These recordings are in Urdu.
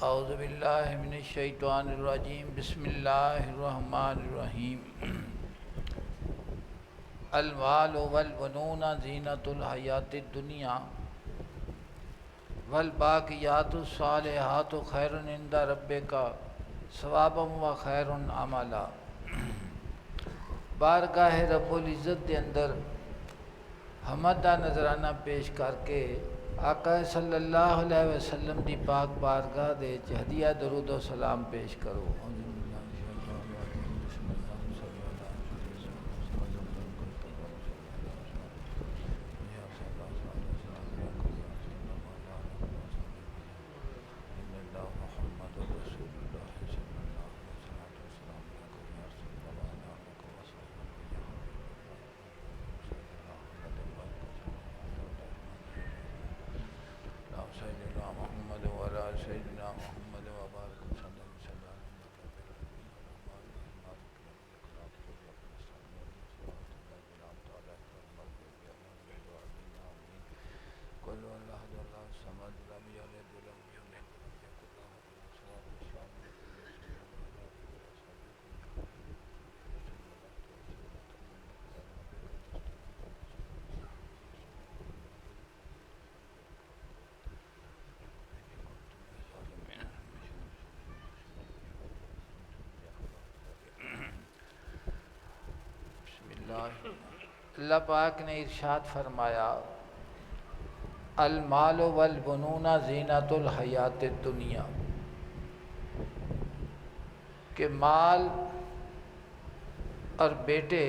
اعوذ باللہ من الشیطان الرجیم بسم اللہ الرحمن الرحیم المال والبنون زینۃ الحیات الدنیا والباقیات الصالحات خیر عند ربک ثوابا و خیر عملا۔ بارگاہ رب العزت دے اندر حمد دا نذرانہ پیش کر کے آقا صلی اللہ علیہ وسلم دی پاک بارگاہ دے ہدیہ درود و سلام پیش کرو۔ سیدنا محمد وعلی سیدنا محمد وبارک وسلم۔ قل هو الله احد الله الصمد لم يلد ولم يولد ولم يكن له كفوا احد۔ اللہ پاک نے ارشاد فرمایا المال والبنون زینۃ الحیات الدنیا، کہ مال اور بیٹے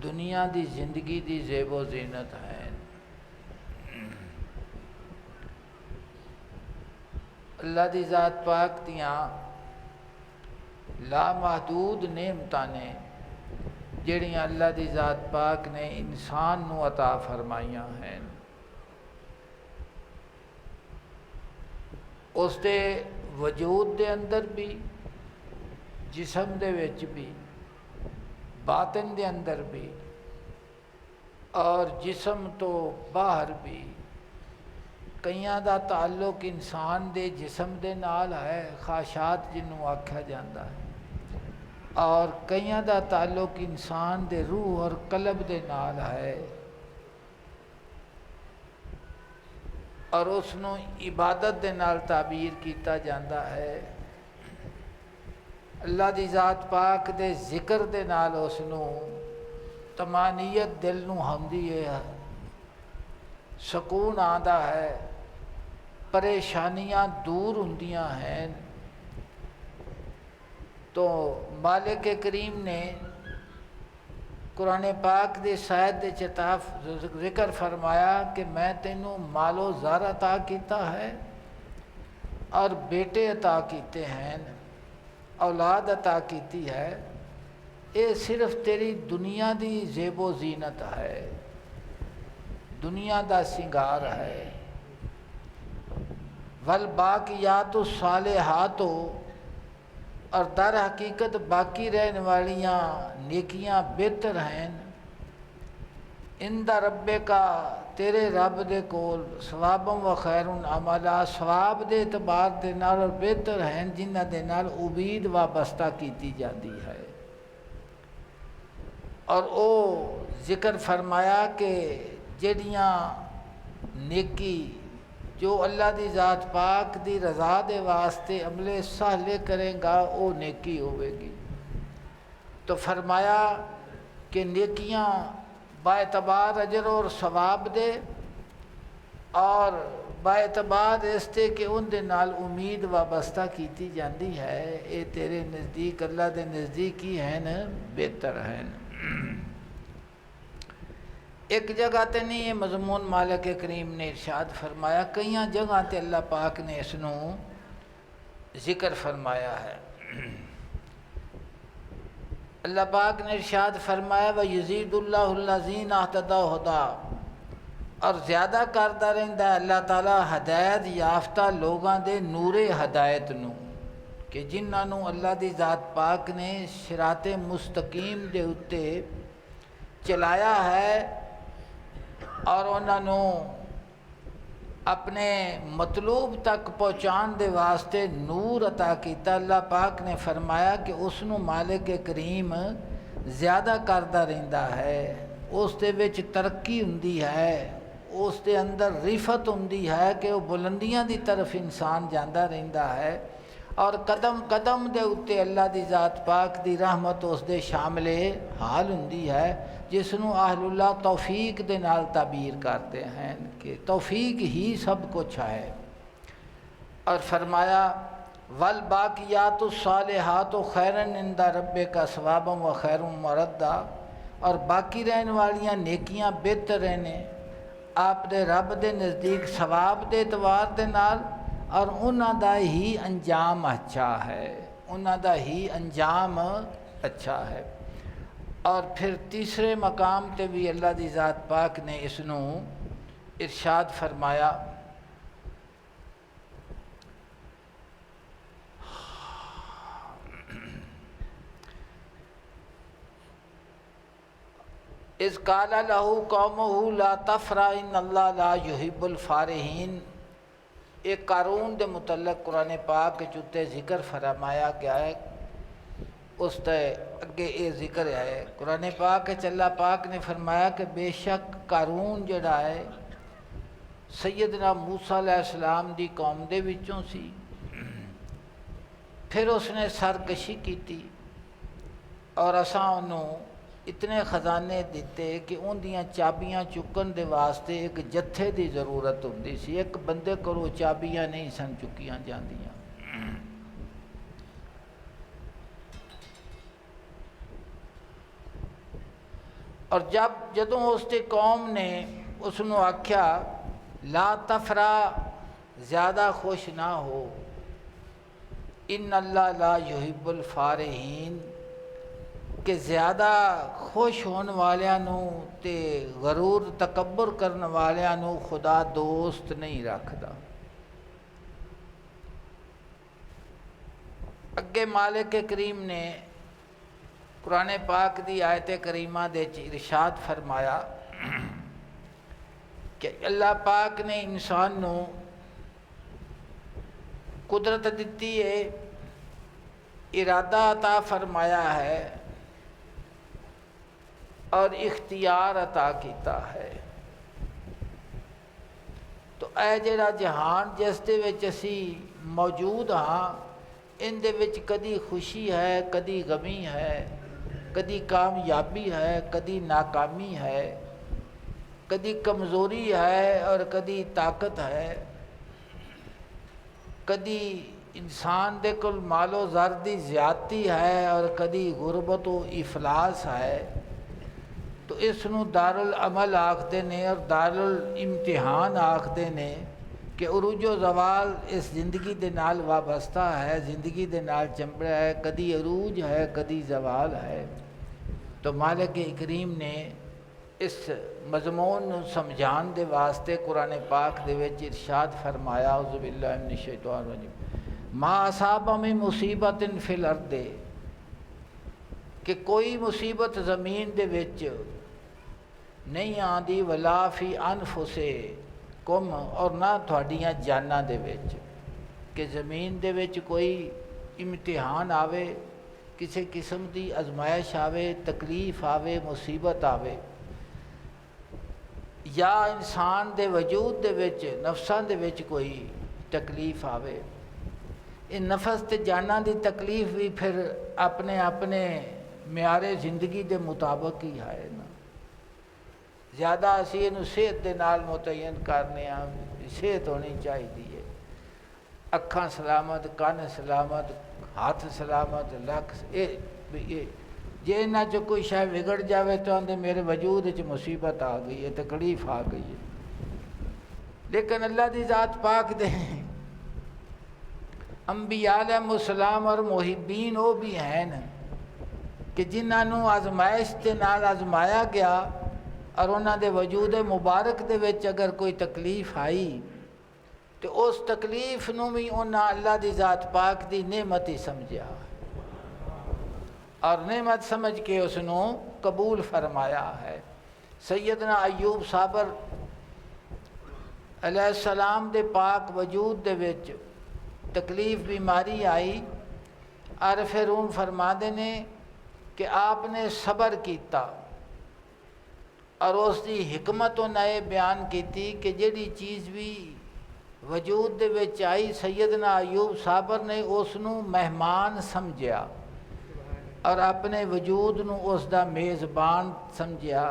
دنیا دی زندگی دی زیب و زینت ہیں۔ اللہ دی ذات پاک دیاں لامحدود نعمتاں نے جڑیاں اللہ دی ذات پاک نے انسان نو عطا فرمائیاں ہیں، اس دے وجود دے اندر بھی، جسم دے وچ بھی، باطن دے اندر بھی، اور جسم تو باہر بھی۔ کئیاں دا تعلق انسان دے جسم دے نال ہے، خاشات جنوں آکھیا جاندا ہے، اور کئیاں دا تعلق انسان دے روح اور قلب دے نال ہے، اور اس نو عبادت دے نال تعبیر کیتا جاندا ہے۔ اللہ دی ذات پاک دے ذکر دے نال اس نو طمانینت دل نو ہوندی ہے، سکون آندا ہے، پریشانیاں دور ہوندیاں ہیں۔ تو مالک کریم نے قرآن پاک دے شاید دے چتاف ذکر فرمایا کہ میں تینوں مال و زر عطا کیتا ہے اور بیٹے عطا کیتے ہیں، اولاد عطا کیتی ہے، یہ صرف تیری دنیا دی زیب و زینت ہے، دنیا دا سنگار ہے۔ والباقیات الصالحات، اور در حقیقت باقی رہن والیاں نیکیاں بہتر ہیں عند ربک، تیرے رب دے کول، ثوابا و خیر عملا، ثواب دے اعتبار دے نال اور بہتر ہیں جنہاں دے نال امید وابستہ کیتی جاندی ہے۔ اور او ذکر فرمایا کہ جڑیاں نیکی جو اللہ دی ذات پاک دی رضا دے واسطے عمل صالح کرے گا وہ نیکی ہوئے گی۔ تو فرمایا کہ نیکیاں با اعتبار اجر اور ثواب دے، اور با اعتبار اس تے کہ ان دے نال امید وابستہ کیتی جاندی ہے، اے تیرے نزدیک اللہ دے نزدیک ہی ہیں، بہتر ہیں۔ ایک جگہ تے نہیں یہ مضمون مالک کریم نے ارشاد فرمایا، کئیاں جگہ تے اللہ پاک نے اس نو ذکر فرمایا ہے۔ اللہ پاک نے ارشاد فرمایا وَيَزِيدُ اللَّهُ الَّذِينَ اهْتَدَوْا هُدًى، اور زیادہ کرتا رہندا ہے اللہ تعالیٰ ہدایت یافتہ لوگاں دے نور ہدایت نو، کہ جنہاں نو اللہ دی ذات پاک نے صراط مستقیم دے اتے چلایا ہے، اور انہوں اپنے مطلوب تک پہنچان دے واسطے نور عطا کیتا۔ اللہ پاک نے فرمایا کہ اس نو مالک کریم زیادہ کردا رہندا ہے، اس دے وچ ترقی ہوندی ہے، اس دے اندر رفت ہوندی ہے کہ وہ بلندیاں دی طرف انسان جاندا رہندا ہے، اور قدم قدم دے اتے اللہ دی ذات پاک دی رحمت اس دے شامل حال ہوندی ہے، جس نو اہل اللہ توفیق دے نال تعبیر کرتے ہیں کہ توفیق ہی سب کچھ ہے۔ اور فرمایا والباقیات الصالحات خیر عند ربک ثوابا و خیر مردا، اور باقی رہن والیاں نیکیاں بہتر نے آپ دے رب دے نزدیک ثواب دے اعتبار دے نال، اور انہاں دا ہی انجام اچھا ہے، انہاں دا ہی انجام اچھا ہے۔ اور پھر تیسرے مقام تے بھی اللہ دی ذات پاک نے اس نو ارشاد فرمایا اذ قال له قومه لا تفرح ان اللہ لا يحب الفارحین۔ ایک قارون دے متعلق قرآن پاک چوتے ذکر فرمایا گیا ہے، اس تے اگے یہ ذکر ہے قرآن پاک اللہ پاک نے فرمایا کہ بے شک قارون جڑا ہے سیدنا موسیٰ علیہ السلام دی قوم دے وچوں سی، پھر اس نے سرکشی کیتی اور اساں انہوں اتنے خزانے دیتے کہ ان دیاں چابیاں چکن دے واسطے ایک جتھے دی ضرورت ہوندی سی، ایک بندے کو چابیاں نہیں سن چکیاں جاندیاں۔ اور جدوں اس دی قوم نے اس نو آکھیا لا تفرح، زیادہ خوش نہ ہو، ان اللہ لا یحب الفارحین، کہ زیادہ خوش ہون والیاں نو تے غرور تکبر کرن والیاں نو خدا دوست نہیں رکھدا۔ اگے مالک کریم نے قرآن پاک دی آیت کریمہ دے ارشاد فرمایا کہ اللہ پاک نے انسان نو قدرت دیتی ہے، ارادہ عطا فرمایا ہے اور اختیار عطا کیتا ہے۔ تو اے جڑا جہان جس دے وچ اسی موجود ہاں، ان دے وچ کدی خوشی ہے، کدی غمی ہے، کدی کامیابی ہے، کدی ناکامی ہے، کدی کمزوری ہے اور کدی طاقت ہے، کدی انسان دے کل مال و زر دی زیادتی ہے اور کدی غربت و افلاس ہے۔ تو اس نو دارالعمل آکھدے نے اور دارالامتحان آکھدے نے کہ عروج و زوال اس زندگی دے نال وابستہ ہے، زندگی دے نال چمبڑا ہے، کدی عروج ہے کدی زوال ہے۔ تو مالک کریم نے اس مضمون نو سمجھان دے واسطے قرآن پاک دے وچ ارشاد فرمایا اعوذ باللہ من الشیطان الرجیم ما اصاب من مصیبت فی الارض، کہ کوئی مصیبت زمین دے وچ نہیں آندی ولا فی انفسکم، اور نہ تھوڑیاں جاناں دے وچ، کہ زمین دے وچ کوئی امتحان آوے، کسی قسم دی آزمائش آوے، تکلیف آوے، مصیبت آوے، یا انسان دے وجود دے وچ نفساں دے وچ کوئی تکلیف آوے، ان نفس تے جاناں دی تکلیف بھی پھر اپنے اپنے معیار زندگی دے مطابق ہی ہے نا۔ زیادہ اسی اینو صحت دے نال متعین کرنے ہاں، صحت ہونی چاہیے، اکھاں سلامت، کان سلامت، ہاتھ سلامت، لکھ جے انہاں چ کوئی شے بگڑ جاوے تو آندے میرے وجود وچ مصیبت آ گئی ہے، تکلیف آ گئی ہے۔ لیکن اللہ دی ذات پاک دے انبیاء علیہ السلام اور محبین وہ بھی ہیں کہ جنہاں نو آزمائش دے نال آزمایا گیا اور انہاں دے وجود مبارک دے وچ اگر کوئی تکلیف آئی تو اس تکلیف نو بھی انہاں اللہ دی ذات پاک دی نعمت ہی سمجھا اور نعمت سمجھ کے اس نو قبول فرمایا ہے۔ سیدنا ایوب صابر علیہ السلام دے پاک وجود دے وچ تکلیف بیماری آئی، عارف روم فرماندے نے کہ آپ نے صبر کیتا اور اس دی حکمت انہیں بیان کیتی کہ جڑی چیز بھی وجود دے وچ آئی سیدنا ایوب صابر نے اس نو مہمان سمجھیا اور اپنے وجود نو اس دا میزبان سمجھیا،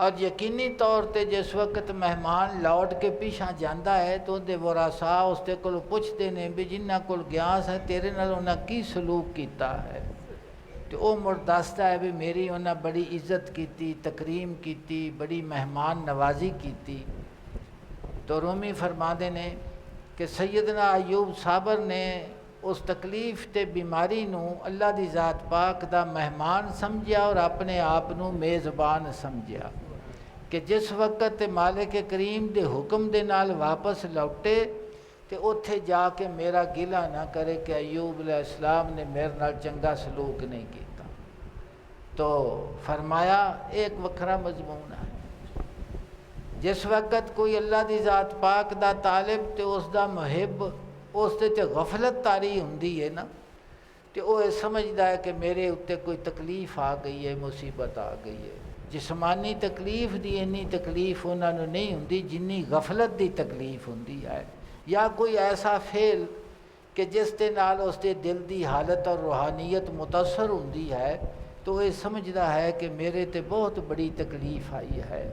اور یقینی طور تے جس وقت مہمان لوٹ کے پیچھا جاندہ ہے تو دے ورثاء اس تے کول پوچھتے نے بھی جنہ کول گیاس ہے تیرے نال انہاں کی سلوک کیتا ہے، تو وہ مردستہ ہے بھی میری انہاں بڑی عزت کیتی، تکریم کیتی، بڑی مہمان نوازی کیتی۔ تو رومی فرماندے نے کہ سیدنا ایوب صابر نے اس تکلیف تے بیماری نو اللہ دی ذات پاک دا مہمان سمجھیا اور اپنے آپ نو میزبان سمجھیا کہ جس وقت مالک کریم دے حکم دے نال واپس لوٹے تے اوتھے جا کے میرا گلہ نہ کرے کہ ایوب علیہ السلام نے میرے نال چنگا سلوک نہیں کیتا۔ تو فرمایا ایک وکھرا مضمون ہے، جس وقت کوئی اللہ دی ذات پاک دا طالب تے اس دا محب اس تے غفلت تاری ہوندی ہے نا، تے وہ سمجھدا ہے کہ میرے اوتے کوئی تکلیف آ گئی ہے، مصیبت آ گئی ہے۔ جسمانی تکلیف دی انی تکلیف انہاں نوں نہیں ہوندی جنی غفلت دی تکلیف ہوندی ہے، یا کوئی ایسا فعل کہ جس دے نال اس دے دل دی حالت اور روحانیت متاثر ہوندی ہے تو یہ سمجھدا ہے کہ میرے تے بہت بڑی تکلیف آئی ہے۔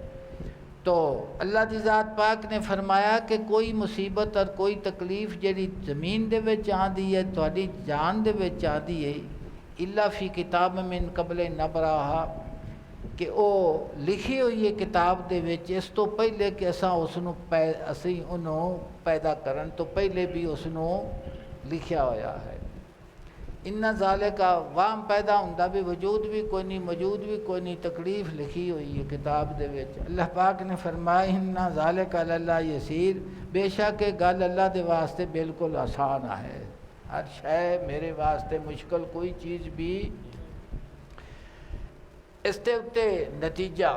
تو اللہ دی ذات پاک نے فرمایا کہ کوئی مصیبت اور کوئی تکلیف جڑی زمین دے وچ آندی ہے تہاڈی جان دے وچ آندی ہے الا فی کتاب من قبل نبراہا، کہ او لکھی ہوئی ہے کتاب دے وچ اس تو پہلے کہ اسی انہوں پیدا کرن تو پہلے بھی اس نو لکھیا ہویا ہے۔ ان ذالک وام پیدا ہوندا بھی وجود بھی کوئی نہیں، موجود بھی کوئی نہیں، تکلیف لکھی ہوئی ہے کتاب دے وچ۔ اللہ پاک نے فرمایا ان ذالک علی اللہ یسیر، بے شک گل اللہ دے واسطے بالکل آسان ہے، ہر شے میرے واسطے مشکل کوئی چیز بھی اس تے اتے نتیجہ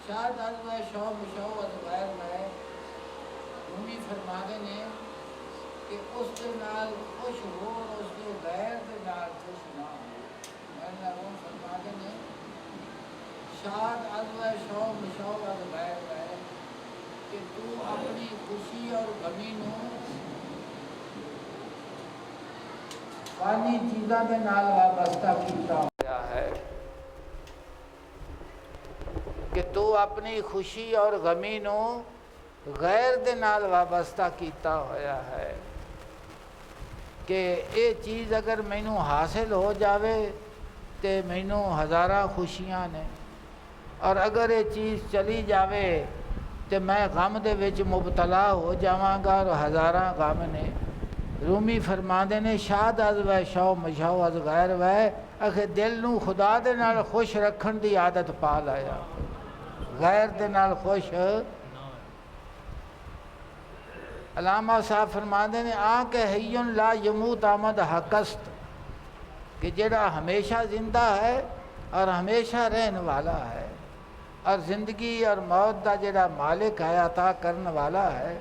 شاد ازوہ شو مشو از غیر میں رومی فرمانے نے کہ اس دے نال خوش ہو اور اس دے غیر دے نال خوش نہ ہو۔ میں روم فرمانے نے شاد ازوہ شو مشو از غیر میں کہ تو اپنی خوشی اور غمی نو فانی چیزاں دے نال وابستہ کیتا ہوا ہے، کہ تو اپنی خوشی اور غمی نو غیر دے نال وابستہ کیتا ہویا ہے، کہ یہ چیز اگر مینوں حاصل ہو جاوے تے مینوں ہزاراں خوشیاں نے، اور اگر یہ چیز چلی جاوے تے میں غم دے وچ مبتلا ہو جاواں گا اور ہزاراں غم نے۔ رومی فرماندے نے شاد از وے شو مشو از غیر وے، اکھے دل نو خدا دے نال خوش رکھن دی عادت پا لایا، غیر دے نال خوش۔ علامہ صاحب فرماندے نے آنکہ حیٌ لا یموت آمد حقست، کہ جڑا ہمیشہ زندہ ہے اور ہمیشہ رہن والا ہے، اور زندگی اور موت دا جڑا مالک ہے عطا کرن والا ہے۔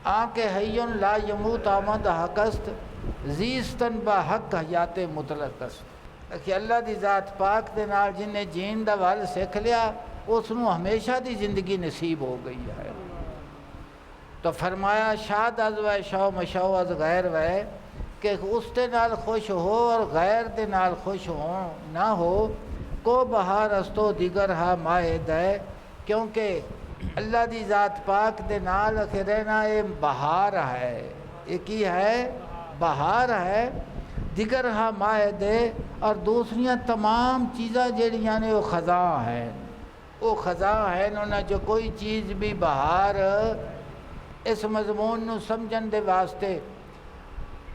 آنکہ حیٌ لا یموت آمد حقست زیستن با حق حیات مطلق است، کہ اللہ دی ذات پاک دے نال جنہیں جین دا ول سکھ لیا اس نو ہمیشہ دی زندگی نصیب ہو گئی ہے۔ تو فرمایا شاد از وے شو مشو از غیر وے کہ اس دے نال خوش ہو اور غیر دے نال خوش ہو نہ ہو کو بہار استو دیگر ہا ماہ دے کیونکہ اللہ دی ذات پاک دے نال رہنا یہ بہار ہے، یہ کی ہے؟ بہار ہے، دیگر ہا ماہ دے اور دوسریاں تمام چیزاں جڑیاں نے وہ خزاں ہیں، وہ خزاں ہیں انہوں جو کوئی چیز بھی بہار اس مضمون نو سمجھن دے واسطے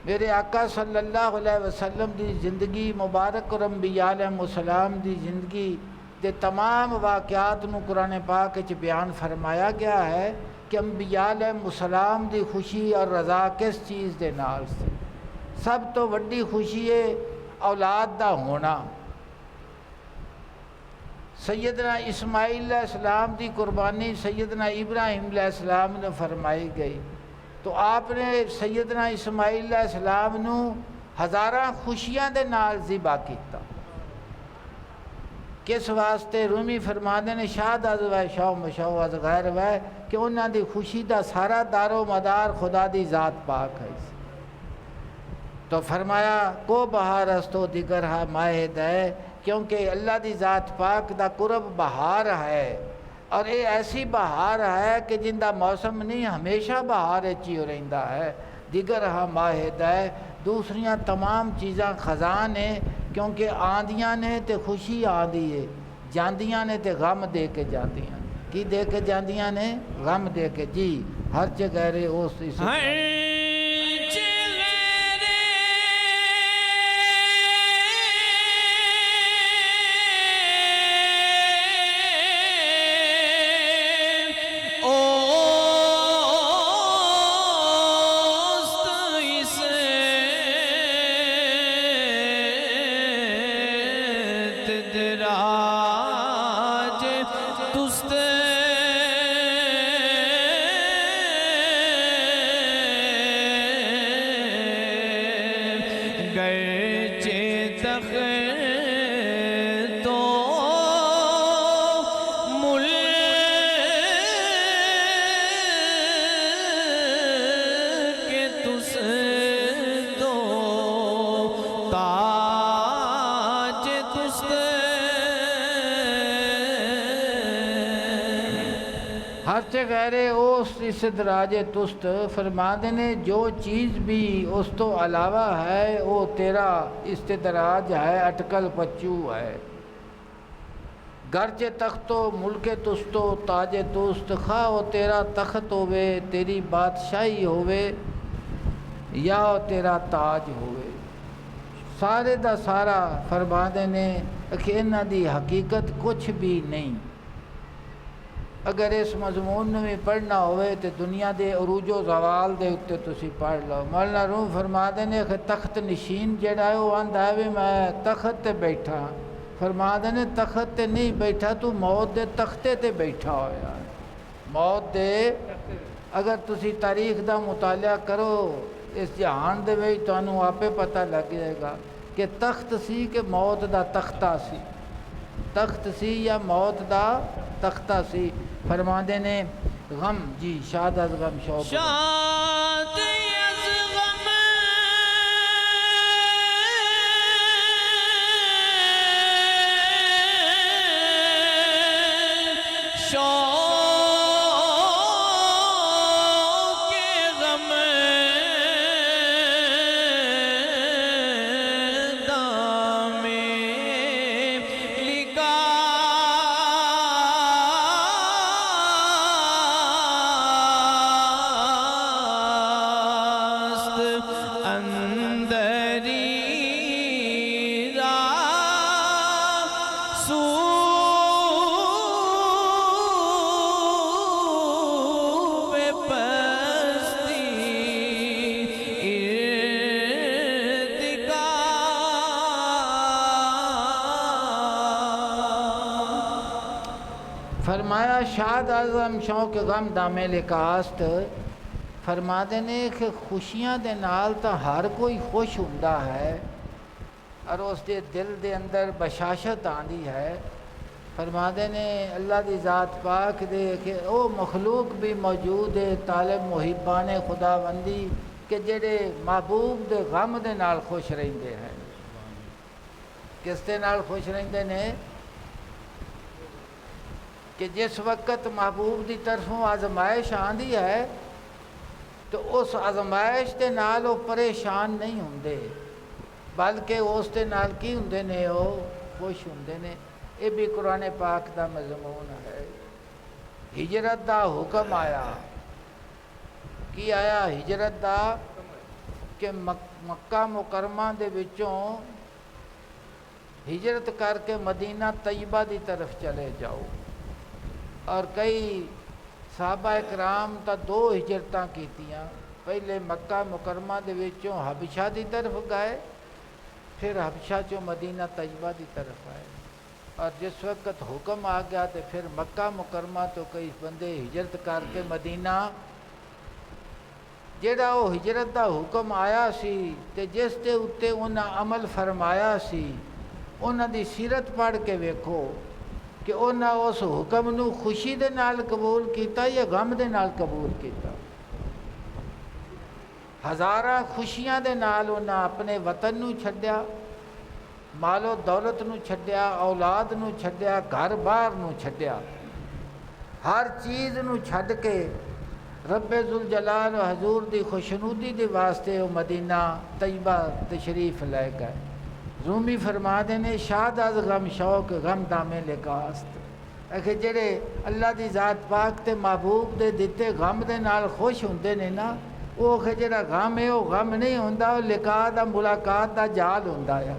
میرے آقا صلی اللہ علیہ وسلم دی زندگی مبارک اور انبیاء علیہ السلام دی زندگی دے تمام واقعات نو قرآن پاک وچ بیان فرمایا گیا ہے کہ انبیاء علیہ السلام دی خوشی اور رضا کس چیز دے نال سے؟ سب تو وڈی خوشی ہے اولاد دا ہونا۔ سیدنا اسماعیل علیہ السلام دی قربانی سیدنا ابراہیم علیہ السلام نے فرمائی گئی، تو آپ نے سیدنا اسماعیل علیہ السلام نو ہزاراں خوشیاں دے نال ذبح کیتا۔ کس واسطے؟ رومی فرماندے نے شاد از وے شو مشو از غیر وے کہ انہاں دی خوشی دا سارا دار و مدار خدا دی ذات پاک ہے۔ تو فرمایا کو بہار استو دیگر ہا ماہ دے کیونکہ اللہ دی ذات پاک دا قرب بہار ہے، اور یہ ایسی بہار ہے کہ جن دا موسم نہیں ہمیشہ بہار چی رہندا ہے۔ دیگر ہا ماہ دے دوسریاں تمام چیزاں خزاں نے کیونکہ آندیاں نے تے خوشی آندی ہے، جاندیاں نے تے غم دے کے جاندیاں۔ کی دے کے جاندیاں نے؟ غم دے کے۔ جی ہر جگہ رے اس غیرے اس استدراج تست فرماندے نے جو چیز بھی اس تو علاوہ ہے وہ تیرا استدراج ہے، اٹکل پچو ہے۔ گرچہ تختو ملک تستو تاج تست خواہ وہ تیرا تخت ہوئے تیری بادشاہی ہوئے یا وہ تیرا تاج ہوئے، سارے دا سارا فرماندے نے کہ انہاں دی حقیقت کچھ بھی نہیں۔ اگر اس مضمون میں پڑھنا ہوئے تو دنیا دے عروج و زوال دے اتے تسی پڑھ لو۔ مولانا روم فرماندے نے کہ تخت نشین جڑا ہے وہ آندا ہے میں تخت تے بیٹھا، فرماندے نے تخت تے نہیں بیٹھا تو موت دے تختے تے بیٹھا ہویا ہے۔ موت دے اگر تسی تاریخ دا مطالعہ کرو اس جہان دے وچ تانوں آپے پتہ لگ جائے گا کہ تخت سی کہ موت دا تختہ سی، تخت سی یا موت دا تختہ سی۔ فرماندے نے غم جی شاد از غم شوق شاد از غم شوق غم فرمایا شاد اعظم شوق غم دامے لکاست۔ فرماتے نے کہ خوشیاں دے نال تا ہر کوئی خوش ہوندا ہے اور اس دے دل دے اندر بشاشت آندی ہے، فرماتے نے اللہ دی ذات پاک دے کہ او مخلوق بھی موجود ہے طالب محبان خداوندی کہ جڑے محبوب دے غم دے نال خوش رہندے ہیں۔ کس دے نال خوش رہندے نے؟ کہ جس وقت محبوب دی طرفوں آزمائش آندی ہے تو اس آزمائش دے نال وہ پریشان نہیں ہوندے، بلکہ اس دے نال کی ہوندے نے، وہ خوش ہوندے نے۔ یہ بھی قرآن پاک دا مضمون ہے۔ ہجرت دا حکم آیا، کی آیا ہجرت دا؟ کہ مکہ مکرمہ دے وچوں ہجرت کر کے مدینہ طیبہ دی طرف چلے جاؤ۔ اور کئی صحابہ اکرام تا 2 ہجرتاں کیتیاں، پہلے مکہ مکرمہ دے وچوں حبشہ دی طرف گئے، پھر حبشہ چوں مدینہ طیبہ دی طرف آئے۔ اور جس وقت حکم آ گیا تو پھر مکہ مکرمہ تو کئی بندے ہجرت کر کے مدینہ، جیڑا وہ ہجرت دا حکم آیا سی تے جس دے اتے انہاں عمل فرمایا سی، انہاں دی سیرت پڑھ کے ویکھو کہ انہاں اس حکم نو خوشی دے نال قبول کیتا یا غم دے نال قبول کیتا۔ ہزاراں خوشیاں دے نال انہاں اپنے وطن نو چھڈیا، مال و دولت نو چھڈیا، اولاد نو چھڈیا، گھر بار نو چھڈیا، ہر چیز نو چھڈ کے رب ذوالجلال و حضور دی خوشنودی دے واسطے وہ مدینہ طیبہ تشریف لے گئے۔ رومی فرما دے نے شاد از غم شوق غم دامے لکاست، کہ جڑے اللہ دی ذات پاک تے محبوب دے دتے غم دے نال خوش ہوندے نے نا، وہ کہ جڑا غم ہے وہ غم نہیں ہوندا، وہ لقاء دا ملاقات دا جال ہوندا ہے۔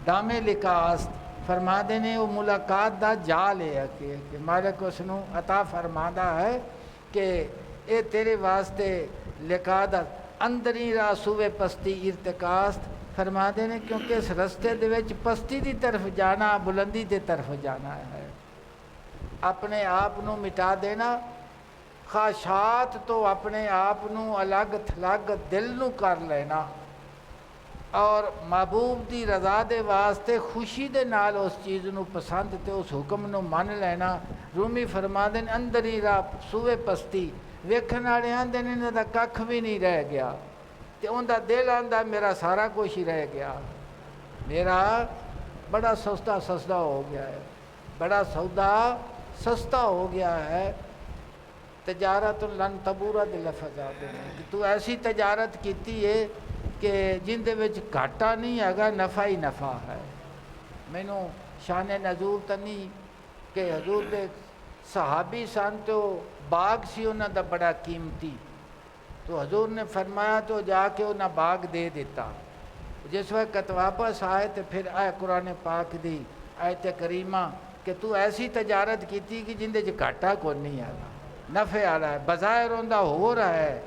دامے لکاست فرما دے نے وہ ملاقات دا جال ہے کہ مالک اس نو عطا فرمادا ہے کہ اے تیرے واسطے لقاء دا اندری راہ سوے پستی ارتکاست۔ فرما دے نے کیونکہ اس رستے دے وچ پستی دی طرف جانا، بلندی دی طرف جانا ہے۔ اپنے آپ نو مٹا دینا، خواہشات تو اپنے آپ نو الگ تھلگ دل نو کر لینا، اور محبوب دی رضا دے واسطے خوشی دے نال اس چیز نو پسند تے اس حکم نو من لینا۔ رومی فرما دے اندر ہی راہ سوے پستی، ویکھن والے آندے نے انہاں دا ککھ بھی نہیں رہ گیا، تے ان دا دل آندا میرا سارا کچھ ہی رہ گیا، میرا بڑا سستا ہو گیا ہے، بڑا سودا سستا ہو گیا ہے۔ تجارت لن تبورا دے لفظ آتے ہیں کہ تو ایسی تجارت کیتی ہے کہ جن دے وچ گھاٹا نہیں ہے، نفع ہی نفع ہے۔ مینوں شان نزول تا نہیں کہ حضور دے صحابی سن تو باغ سی انہاں دا بڑا قیمتی، تو حضور نے فرمایا تو جا کے انہاں باغ دے دیتا۔ جس وقت واپس آئے تو پھر آئے قرآن پاک دی آیت کریمہ کہ تو ایسی تجارت کیتی کہ جن دے وچ گھاٹا کوئی نہیں ہے، نفع آ رہا ہے، بظاہر ہوندا ہو رہا ہے،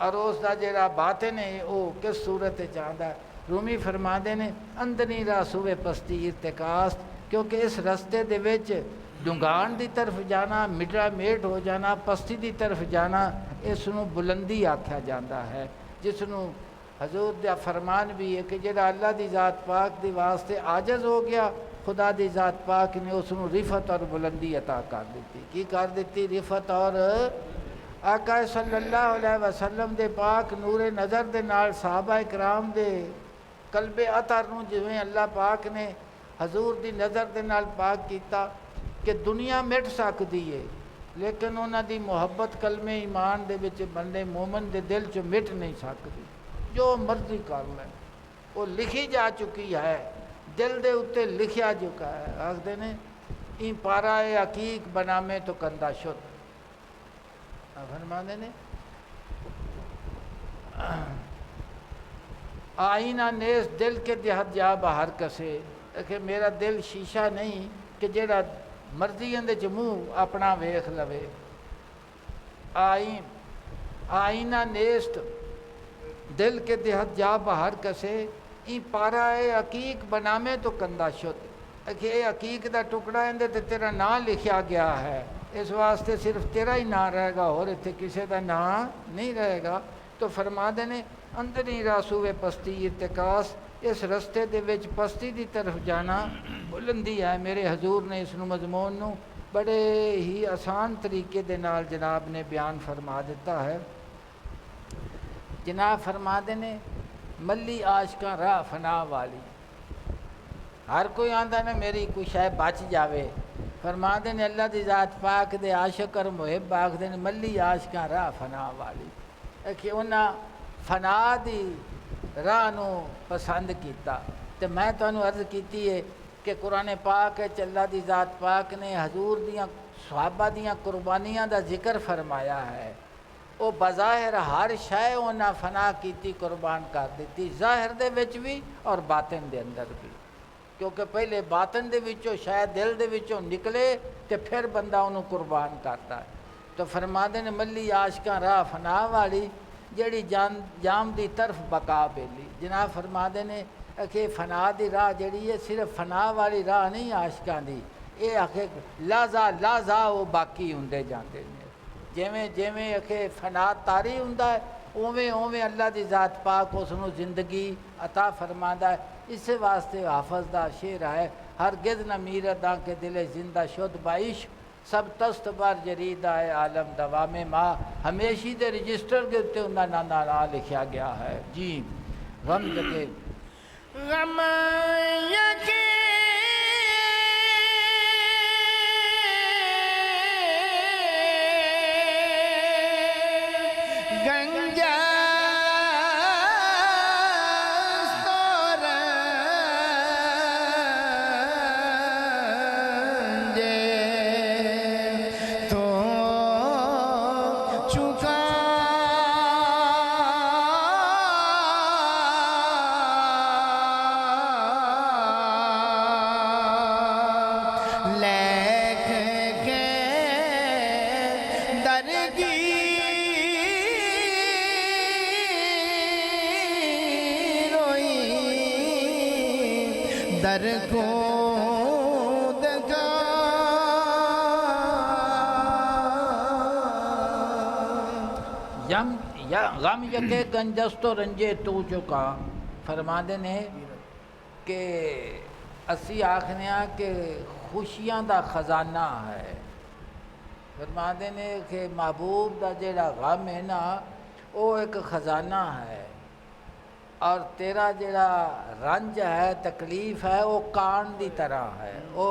اور اس دا جڑا باطن ہے وہ کس صورت چاہتا ہے۔ رومی فرما دے نے اندنی راہ سوے پستی ارتکاست، کیونکہ اس رستے دے وچ ڈنگان دی طرف جانا، مڈرا میٹ ہو جانا، پستی دی طرف جانا، اس نو بلندی آکھیا جاتا ہے، جس نو حضور دا فرمان بھی ہے کہ جڑا اللہ دی ذات پاک دی واسطے عاجز ہو گیا، خدا دی ذات پاک نے اس نو رفعت اور بلندی عطا کر دیتی۔ کی کر دیتی؟ رفعت اور آقا صلی اللہ علیہ وسلم دے پاک نور نظر دے نال صحابہ اکرام دے قلب اطہر نو جویں اللہ پاک نے حضور دی نظر دے نال پاک کیتا کہ دنیا مٹ سکتی ہے لیکن انہاں دی محبت کلمہ ایمان دے وچ بندے مومن دے دل چ مٹ نہیں سکتی، جو مرضی کر لیں، وہ لکھی جا چکی ہے، دل دے اتے لکھیا چکا ہے۔ آکھدے نے این پارا عقیق بنامے تو کندہ شد، فرماندے نے آئینہ نیس دل کے دہت جا باہر کسے، کہ میرا دل شیشہ نہیں کہ جڑا مرضی اندے چ منہ اپنا ویکھ لوے۔ آئینہ نیست دل کے دہت جا باہر کسے، این پارا عقیق بنامے تو کندہ شد، کہ اے عقیق دا ٹکڑا اندے تے تیرا نام لکھیا گیا ہے، اس واسطے صرف تیرا ہی نام رہے گا اور اتنے کسی کا نام نہیں رہے گا۔ تو فرما دے نے اندری راسوے پستی ارتکاس، اس رستے دے وچ پستی دی طرف جانا بلندی ہے۔ میرے حضور نے اس مضمون نو بڑے ہی آسان طریقے دے نال جناب نے بیان فرما دیتا ہے۔ جناب فرما دے نے ملی عاشقاں راہ فنا والی، ہر کوئی آندا نا میری کوئی شے بچ جاوے، فرما دے نے اللہ دی ذات پاک دے عاشق اور محب آکھدے نے ملی عاشقاں راہ فنا والی، کہ انہاں فنا دی راہ نو پسند کیتا۔ تے میں تانوں عرض کیتی ہے کہ قرآن پاک وچ اللہ دی ذات پاک نے حضور دیاں صحابہ دیاں قربانیاں دا ذکر فرمایا ہے۔ وہ بظاہر ہر شے انہاں فنا کیتی، قربان کر دیتی، ظاہر دے وچ بھی اور باطن دے اندر بھی، کیونکہ پہلے باطن دے وچوں شاید دل دے وچوں نکلے تے پھر بندہ انہوں قربان کرتا ہے۔ تو فرما دے نے ملی عاشقاں راہ فنا والی، جیڑی جام دی طرف بقا بیلی۔ جناب فرما دے نے کہ فنا دی راہ جیڑی ہے صرف فنا والی راہ نہیں عاشقاں دی، یہ آخے لازا وہ باقی ہوندے جاندے نے، جویں جویں کہ فنا تاری ہوندا ہے اوویں اوویں اللہ دی ذات پاک اس نو زندگی عطا فرماندا ہے۔ اس واسطے حافظ دا شعر ہے، ہرگز نہ میردا کے دل زندہ شد بعشق، سب تست بر جریدہ عالم دوام ماں، ہمیشی دے رجسٹر کے اتنے انہاں نام لکھیا گیا ہے۔ جی غم جگے غم یکے گنجا در کو دگا غم یکے گنجست و رنجے تو چکا۔ فرما دے نے کہ اسی آکھنے ہاں کہ خوشیاں دا خزانہ ہے۔ فرما دے نے کہ محبوب دا جیڑا غم ہے نا وہ ایک خزانہ ہے، اور تیرا جڑا رنج ہے تکلیف ہے وہ کان دی طرح ہے، وہ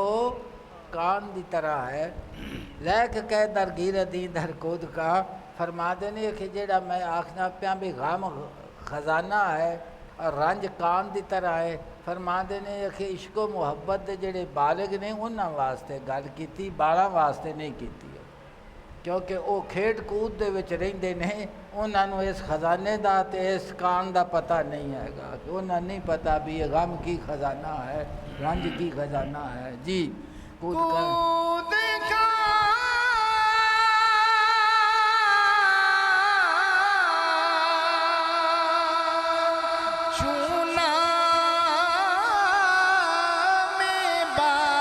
کان دی طرح ہے۔ لیک کہ در گیردی در کود کا، فرما دینے کہ جڑا میں آکھنا پیا بھی غم خزانہ ہے اور رنج کان دی طرح ہے، فرما دینے کہ عشق و محبت دے جڑے بالغ نے انہاں واسطے گل کیتی، بالاں واسطے نہیں کیتی، کیونکہ وہ کھیڈ کود دے وچ رہندے نے، انہاں نوں اس خزانے دا تے اس کان دا پتہ نہیں ہے گا، کہ انہاں نہیں پتہ بھی یہ غم کی خزانہ ہے، رنج کی خزانہ ہے۔ جی کود کا چونا میں بازے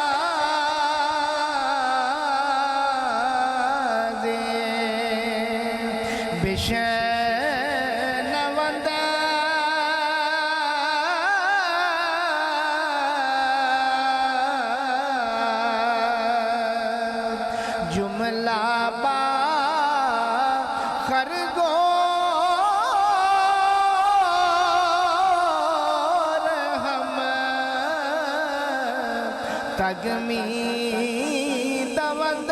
بشن وندہ جملہ با خرگو تگمی دوند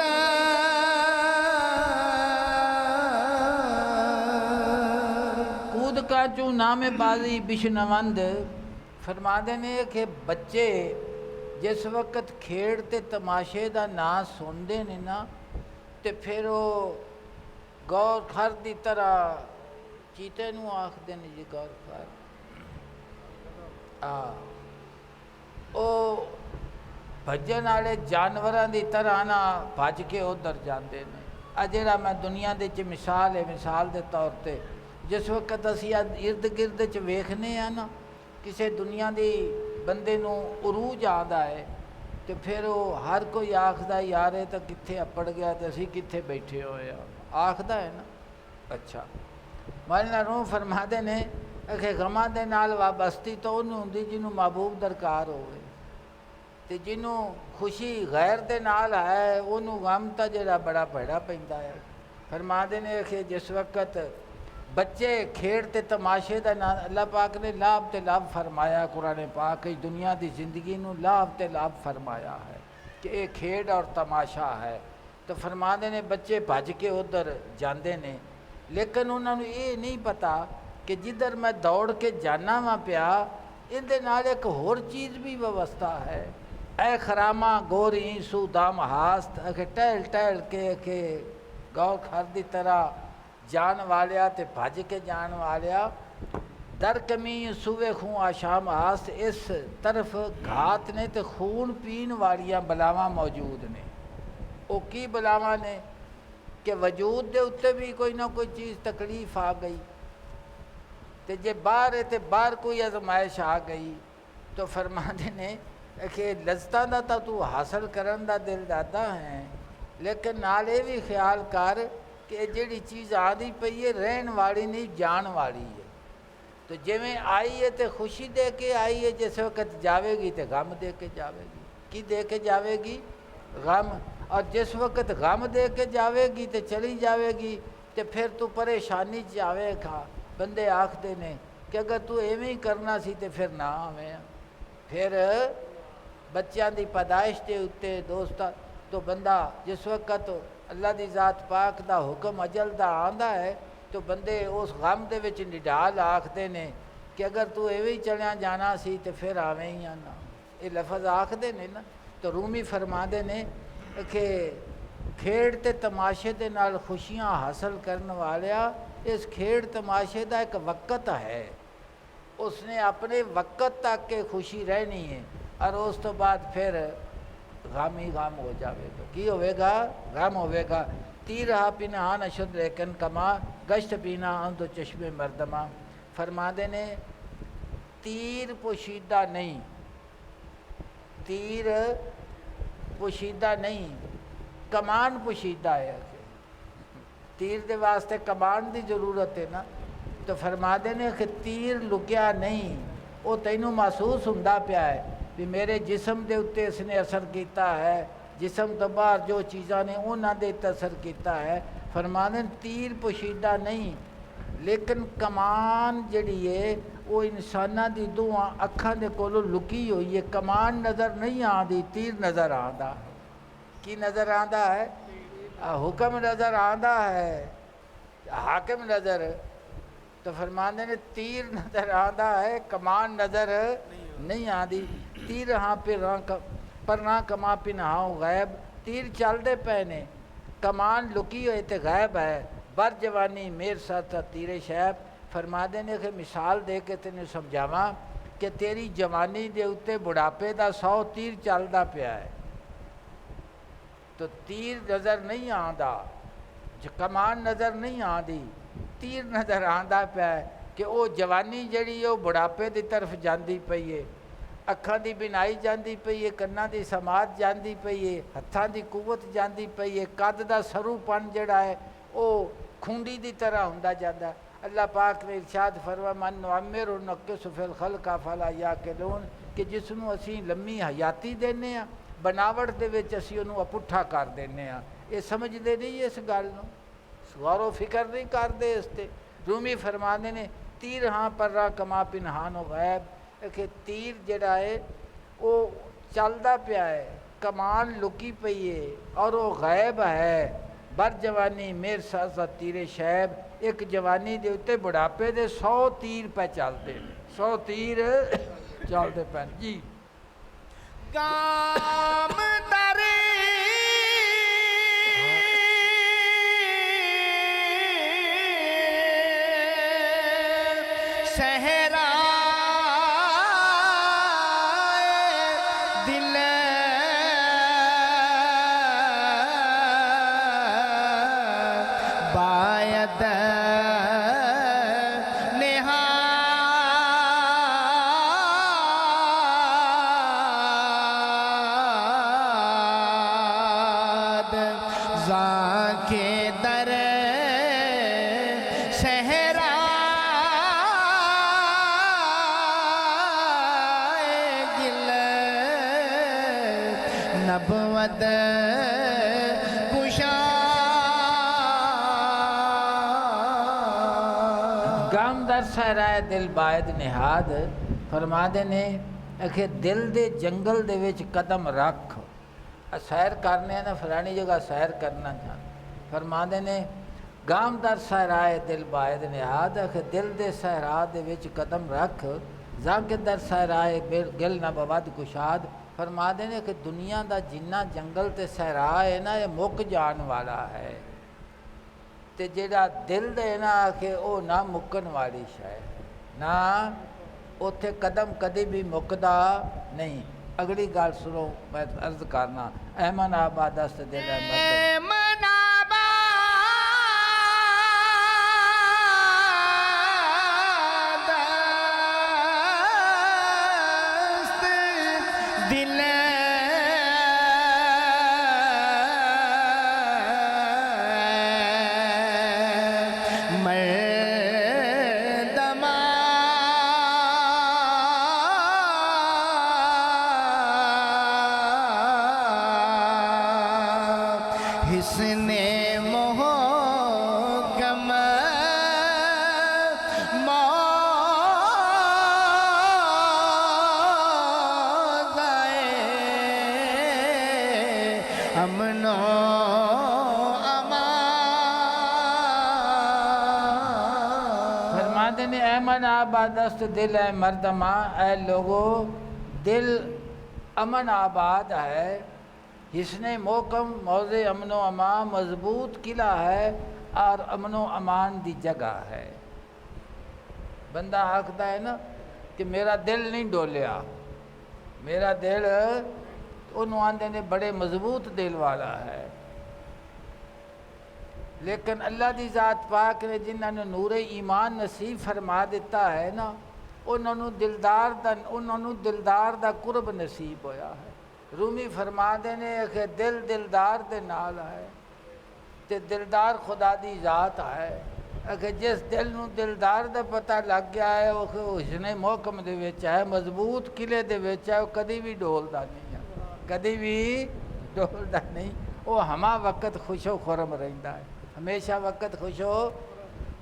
کود کا چوں نام بازی بشنوند۔ فرما دینے کہ بچے جس وقت کھیڑ تے تماشے دا نا سندے نے نا تے پھر وہ گور خر دی طرح چیتے نو آکھ دینے جی گور خر او بھجن والے جانوراں دی طرح نہ بھج کے ادھر جاندے نے۔ جڑا میں دنیا دے چ مثال ہے، مثال دے طور تے جس وقت اسی ارد گرد چ ویکھنے ہیں نا کسے دنیا دی بندے نو عروج آندا ہے تو پھر وہ ہر کوئی آکھدا یار یہ تو کتھے اپڑ گیا تو اسی کتھے بیٹھے ہوئے ہیں، آکھدا ہے نا۔ اچھا مولانا روم فرما دے نے کہ غਮਾਂ دے نال وابستی تو انہوں ہوندی جنہوں محبوب درکار ہوئے، تے جنہوں خوشی غیر دے نال ہے انہوں غم تا جڑا بڑا بھڑا پیندا ہے۔ فرما دے نے کہ جس وقت بچے کھیڑ تے تماشے دا نام اللہ پاک نے لعب تے لعب فرمایا، قرآن پاک دنیا دی زندگی نو لعب تے لعب فرمایا ہے کہ یہ کھیڑ اور تماشا ہے۔ تو فرما دے نے بچے بھج کے ادھر جاندے نے، لیکن انہوں نے یہ نہیں پتا کہ جدھر میں دوڑ کے جانا وا پیا اندے نال ایک ہور چیز بھی وابستہ ہے۔ اے خرامہ گوری سو دام ہاست، کہ ٹہل ٹہل کے کہ گو کھر دی طرح جان والیا تے بھج کے جان والیا، در کمی سوے خون آشام ہاست، اس طرف گھات نے تے خون پین والیاں بلاواں موجود نے۔ وہ کی بلاواں نے کہ وجود دے اتے بھی کوئی نہ کوئی چیز تکلیف آ گئی، تے جے باہر ہے تے باہر کوئی آزمائش آ گئی تو فرما دے نے کہ لذتاں دا تا تو حاصل کرن دا دل دادا ہے، لیکن نال یہ بھی خیال کر کہ جیڑی چیز آدھی پئی ہے رہن والی نہیں جان والی ہے۔ تو جویں آئی ہے تے خوشی دے کے آئی ہے، جس وقت جاوے گی تے غم دے کے جاوے گی۔ کی دے کے جاوے گی؟ غم۔ اور جس وقت غم دے کے جاوے گی تے چلی جاوے گی تے پھر تو پریشانی جاوے گا۔ بندے آکھدے نے کہ اگر تو ایویں ہی کرنا سی تے پھر نہ آویں۔ پھر بچیاں دی پیدائش دے اتے دوستا تو بندہ جس وقت اللہ دی ذات پاک دا حکم اجل دا آندا ہے تو بندے اس غم دے وچ نڈال آکھدے نے کہ اگر تو ایویں ہی چلیاں جانا سی تے پھر آویں ہی آنا۔ یہ لفظ آکھدے نے نا۔ تو رومی فرما دے نے کہ کھیڑ تے تماشے دے نال خوشیاں حاصل کرن والیا، اس کھیڑ تماشے دا ایک وقت ہے، اس نے اپنے وقت تک کے خوشی رہنی ہے، اور اس تو بعد پھر غم ہی غم ہو جاوے گا۔ کی ہوئے گا؟ غم ہوئے گا۔ تیر رہا پنہان اشد لیکن کما، گشت پینا اندو چشم مردمہ۔ فرما دے نے تیر پوشیدہ نہیں، تیر پوشیدہ نہیں، کمان پوشیدہ ہے۔ تیر دے واسطے کمان دی ضرورت ہے نا۔ تو فرما دے نے کہ تیر لکیا نہیں، وہ تینوں محسوس ہوندا پیا ہے بھی میرے جسم دے اتے اس نے اثر کیتا ہے، جسم تو باہر جو چیزاں نے انہاں دے اثر کیتا ہے۔ فرما دے تیر پوشیدہ نہیں، لیکن کمان جڑی ہے وہ انساناں دی دوہاں اکھاں دے کولوں لکی ہوئی ہے۔ کمان نظر نہیں آندی، تیر نظر آندا ہے۔ کی نظر آندا ہے؟ حکم نظر آندا ہے، حاکم نظر۔ تو فرماندے نے تیر نظر آندا ہے، کمان نظر نہیں آندی۔ تیر ہاں پر نہ کما پنہاؤ غیب، تیر چل دے پے نے، کمان لکی ہوئے تے غیب ہے۔ بر جوانی میر ساتھ تیر شیب۔ فرما دے نے کہ مثال دے کے تینوں سمجھاواں کہ تیری جوانی دے اتے بڑھاپے دا 100 تیر چلدا پیا ہے، تو تیر نظر نہیں آندا، کمان نظر نہیں آندی، تیر نظر آندا پیا ہے کہ وہ جوانی جڑی ہے وہ بڑھاپے دی طرف جاندی پئی ہے، اکھاں دی بینائی جاندی پئی ہے، کناں دی سماعت جاندی پئی ہے، ہتھاں دی قوت جاندی پئی ہے، قد دا سرو پن جڑا ہے وہ کھونڈی دی طرح ہوندا جاندا ہے۔ اللہ پاک نے ارشاد فرمایا من نعمر ننقص فی الخلق فلا یعقلون، کہ جس نوں اسی لمبی حیاتی دینے ہاں بناوٹ دے وچ اسی انہوں اپٹھا کر دینے ہاں۔ یہ سمجھدے نہیں اس گل نوں، غور و فکر نہیں کردے اس تے۔ رومی فرماندے نے تیر ہاں پر راہ کما پنہان و غیب، کہ تیر جڑا ہے وہ چلدا پیا ہے، کمان لکی پئی ہے اور وہ غیب ہے۔ بر جوانی میر سازا تیر شیب، ایک جوانی دے اتے بڑھاپے دے 100 تیر پہ چلتے ہیں، 100 تیر چلتے پہ جی۔ کام داری صحرا دل باید نہاد زاں کے در صحرا بود کشا گام در صحرائے دل باید نہاد فرما دے نے کہ دل دے جنگل دے وچ قدم رکھ سیر کرنے نا فلانی جگہ سیر کرنا چاہتا فرما دے نے گام در صحرائے دل باید نہاد کہ دل دے صحرا دے وچ قدم رکھ زاکہ در صحرائے گل نہ بود کشاد فرما دے نے کہ دنیا دا جنہ جنگل تے صحرا ہے نا یہ مک جان والا ہے تے جیڑا دل دے نا کہ او نہ مکن والی شے نہ اوتھے قدم کدی بھی مکدا نہیں اگلی گال سنو میں عرض کرنا ایمن آباد است دل ایمن آباد است دل حسن محکم موضع امن و امان فرما دے نے ایمن آباد است دل ہے مردماں اے لوگو دل امن آباد ہے حسن محکم موضع امن و امان مضبوط قلعہ ہے اور امن و امان دی جگہ ہے بندہ آکھدا ہے نا کہ میرا دل نہیں ڈولیا میرا دل انہوں آندے نے بڑے مضبوط دل والا ہے لیکن اللہ دی ذات پاک نے جنہوں نے نور ایمان نصیب فرما دیتا ہے نا انہوں دلدار دا قرب نصیب ہویا ہے رومی فرما دینے کہ دل دلدار دے نال ہے تے دلدار خدا دی ذات ہے کہ جس دل نو دلدار دا پتہ لگ گیا ہے وہ حسن محکم دے وچ ہے مضبوط قلعے دے وچ ہے وہ کدی بھی ڈولدا نہیں ہے کدی بھی ڈولدا نہیں وہ ہما وقت خوش و خرم رہندا ہے ہمیشہ وقت خوش ہو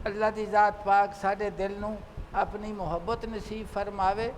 اللہ دی ذات پاک ساڈے دل نو اپنی محبت نصیب فرماوے